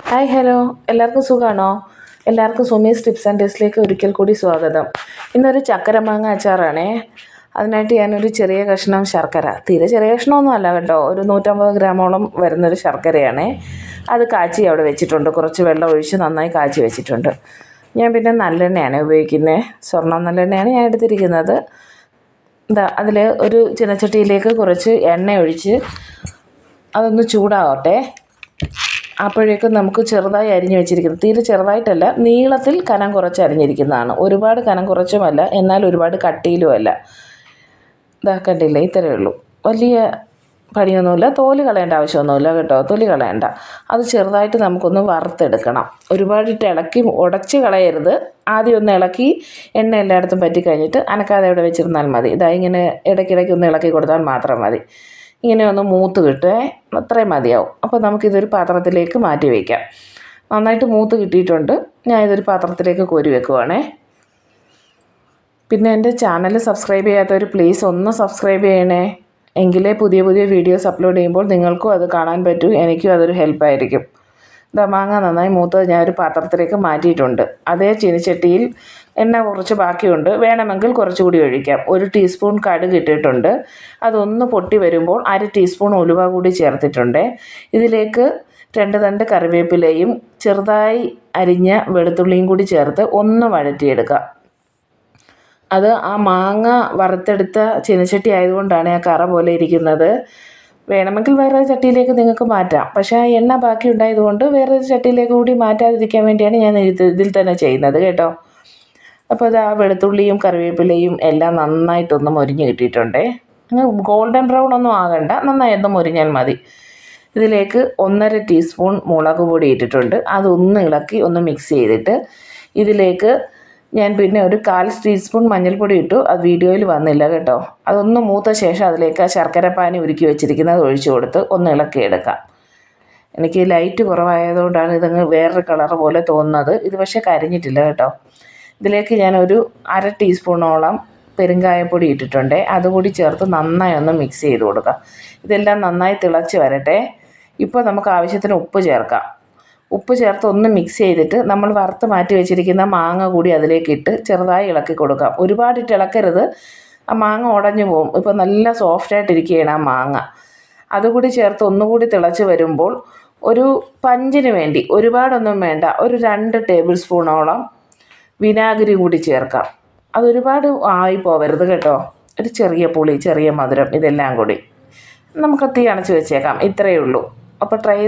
Hi hello, എല്ലാവർക്കും സുഖമാണോ? എല്ലാവർക്കും സുമീസ് ടിപ്സ് ആൻഡ് ടിപ്സിലേക്ക് ഒരിക്കൽ കൂടി സ്വാഗതം. ഇന്നൊരു ചക്കര മാങ്ങ അച്ചാറാണേ. അതിനായിട്ട് ഞാനൊരു ചെറിയ കഷ്ണം ശർക്കര, തീരെ ചെറിയ കഷ്ണമൊന്നും അല്ല കേട്ടോ, ഒരു 150 ഗ്രാമോളം വരുന്നൊരു ശർക്കരയാണേ. അത് കാച്ചി അവിടെ വെച്ചിട്ടുണ്ട്, കുറച്ച് വെള്ളം ഒഴിച്ച് നന്നായി കാച്ചി വെച്ചിട്ടുണ്ട്. ഞാൻ പിന്നെ നല്ലെണ്ണയാണ് ഉപയോഗിക്കുന്നത്, സ്വർണ്ണം നല്ലെണ്ണയാണ് ഞാൻ എടുത്തിരിക്കുന്നത്. അതിൽ ഒരു ചീനച്ചട്ടിയിലേക്ക് കുറച്ച് എണ്ണ ഒഴിച്ച് അതൊന്ന് ചൂടാകട്ടെ. അപ്പോഴേക്കും നമുക്ക് ചെറുതായി അരിഞ്ഞു വെച്ചിരിക്കുന്നത്, തീരെ ചെറുതായിട്ടല്ല, നീളത്തിൽ കനം കുറച്ച് അരിഞ്ഞിരിക്കുന്നതാണ്. ഒരുപാട് കനം കുറച്ചുമല്ല, എന്നാൽ ഒരുപാട് കട്ടിയിലുമല്ല. കണ്ടില്ലേ, ഇത്രയേ ഉള്ളൂ. വലിയ പണിയൊന്നുമില്ല. തോല് കളയേണ്ട ആവശ്യമൊന്നുമില്ല കേട്ടോ, തൊലി കളയണ്ട. അത് ചെറുതായിട്ട് നമുക്കൊന്ന് വറുത്തെടുക്കണം. ഒരുപാടിട്ട് ഇളക്കി ഉടച്ച് കളയരുത്. ആദ്യം ഒന്ന് ഇളക്കി എണ്ണ എല്ലായിടത്തും പറ്റി കഴിഞ്ഞിട്ട് അനക്കാതെ അവിടെ വെച്ചിരുന്നാൽ മതി. ഇങ്ങനെ ഇടയ്ക്കിടയ്ക്ക് ഒന്ന് ഇളക്കി കൊടുത്താൽ മാത്രം മതി. ഇങ്ങനെ ഒന്ന് മൂത്ത് കിട്ടുമേ, അത്രയും മതിയാവും. അപ്പോൾ നമുക്കിതൊരു പാത്രത്തിലേക്ക് മാറ്റി വയ്ക്കാം. നന്നായിട്ട് മൂത്ത് കിട്ടിയിട്ടുണ്ട്. ഞാൻ ഇതൊരു പാത്രത്തിലേക്ക് കോരി വെക്കുവാണേ. പിന്നെ എൻ്റെ ചാനൽ സബ്സ്ക്രൈബ് ചെയ്യാത്തവർ പ്ലീസ് ഒന്ന് സബ്സ്ക്രൈബ് ചെയ്യണേ. എങ്കിലേ പുതിയ പുതിയ വീഡിയോസ് അപ്ലോഡ് ചെയ്യുമ്പോൾ നിങ്ങൾക്കും അത് കാണാൻ പറ്റൂ, എനിക്കും അതൊരു ഹെൽപ്പായിരിക്കും. മാങ്ങ നന്നായി മൂത്തത് ഞാൻ ഒരു പാത്രത്തിലേക്ക് മാറ്റിയിട്ടുണ്ട്. അതേ ചീനിച്ചട്ടിയിൽ എണ്ണ കുറച്ച് ബാക്കിയുണ്ട്, വേണമെങ്കിൽ കുറച്ചുകൂടി ഒഴിക്കാം. 1 ടീസ്പൂൺ കടുക് ഇട്ടിട്ടുണ്ട്. അതൊന്ന് പൊട്ടി വരുമ്പോൾ 1/2 ടീസ്പൂൺ ഉലുവ കൂടി ചേർത്തിട്ടുണ്ട്. ഇതിലേക്ക് 2 തണ്ട് കറിവേപ്പിലയും ചെറുതായി അരിഞ്ഞ വെളുത്തുള്ളിയും കൂടി ചേർത്ത് ഒന്ന് വഴറ്റിയെടുക്കുക. അത് ആ മാങ്ങ വറുത്തെടുത്ത ചീനച്ചട്ടി ആയതുകൊണ്ടാണ് ആ കറ പോലെ ഇരിക്കുന്നത്. വേണമെങ്കിൽ വേറെ ചട്ടിയിലേക്ക് നിങ്ങൾക്ക് മാറ്റാം, പക്ഷേ ആ എണ്ണ ബാക്കി ഉണ്ടായതുകൊണ്ട് വേറെ ചട്ടിയിലേക്ക് കൂടി മാറ്റാതിരിക്കാൻ വേണ്ടിയാണ് ഞാൻ ഇതിൽ തന്നെ ചെയ്യുന്നത് കേട്ടോ. അപ്പോൾ അത് ആ വെളുത്തുള്ളിയും കറിവേപ്പിലയും എല്ലാം നന്നായിട്ടൊന്ന് മൊരിഞ്ഞ് കിട്ടിയിട്ടുണ്ടേ. അങ്ങ് ഗോൾഡൻ ബ്രൗൺ ഒന്നും ആകണ്ട, നന്നായി ഒന്ന് മൊരിഞ്ഞാൽ മതി. ഇതിലേക്ക് 1/2 ടീസ്പൂൺ മുളക് പൊടി ഇട്ടിട്ടുണ്ട്. അതൊന്ന് ഇളക്കി ഒന്ന് മിക്സ് ചെയ്തിട്ട് ഇതിലേക്ക് ഞാൻ പിന്നെ ഒരു 1/4 ടീസ്പൂൺ മഞ്ഞൾപ്പൊടി ഇട്ടു. അത് വീഡിയോയിൽ വന്നില്ല കേട്ടോ. അതൊന്ന് മൂത്ത ശേഷം അതിലേക്ക് ആ ശർക്കര പാനി ഉരുക്കി വെച്ചിരിക്കുന്നത് ഒഴിച്ചു കൊടുത്ത് ഒന്ന് ഇളക്കിയെടുക്കാം. എനിക്ക് ലൈറ്റ് കുറവായതുകൊണ്ടാണ് ഇതങ്ങ് വേറൊരു കളർ പോലെ തോന്നുന്നത്. ഇത് പക്ഷേ കരിഞ്ഞിട്ടില്ല കേട്ടോ. ഇതിലേക്ക് ഞാനൊരു 1/2 ടീസ്പൂണോളം പെരുങ്കായപ്പൊടി ഇട്ടിട്ടുണ്ട്. അതുകൂടി ചേർത്ത് നന്നായി ഒന്ന് മിക്സ് ചെയ്ത് കൊടുക്കാം. ഇതെല്ലാം നന്നായി തിളച്ച് വരട്ടെ. ഇപ്പോൾ നമുക്ക് ആവശ്യത്തിന് ഉപ്പ് ചേർക്കാം. ഉപ്പ് ചേർത്ത് ഒന്ന് മിക്സ് ചെയ്തിട്ട് നമ്മൾ വറുത്ത് മാറ്റി വെച്ചിരിക്കുന്ന മാങ്ങ കൂടി അതിലേക്ക് ഇട്ട് ചെറുതായി ഇളക്കി കൊടുക്കാം. ഒരുപാടിട്ട് ഇളക്കരുത്, ആ മാങ്ങ ഉടഞ്ഞു പോകും. ഇപ്പോൾ നല്ല സോഫ്റ്റായിട്ടിരിക്കുകയാണ് ആ മാങ്ങ. അതുകൂടി ചേർത്ത് ഒന്നുകൂടി തിളച്ച് വരുമ്പോൾ ഒരു പഞ്ചിന് വേണ്ടി, ഒരുപാടൊന്നും വേണ്ട, ഒരു 2 ടേബിൾ സ്പൂണോളം വിനാഗിരി കൂടി ചേർക്കാം. അതൊരുപാട് ആയി പോവരുത് കേട്ടോ. ഒരു ചെറിയ പുളി, ചെറിയ മധുരം, ഇതെല്ലാം കൂടി നമുക്ക് തീ അണച്ച് വെച്ചേക്കാം. ഇത്രയേ ഉള്ളൂ. അപ്പോൾ ട്രൈ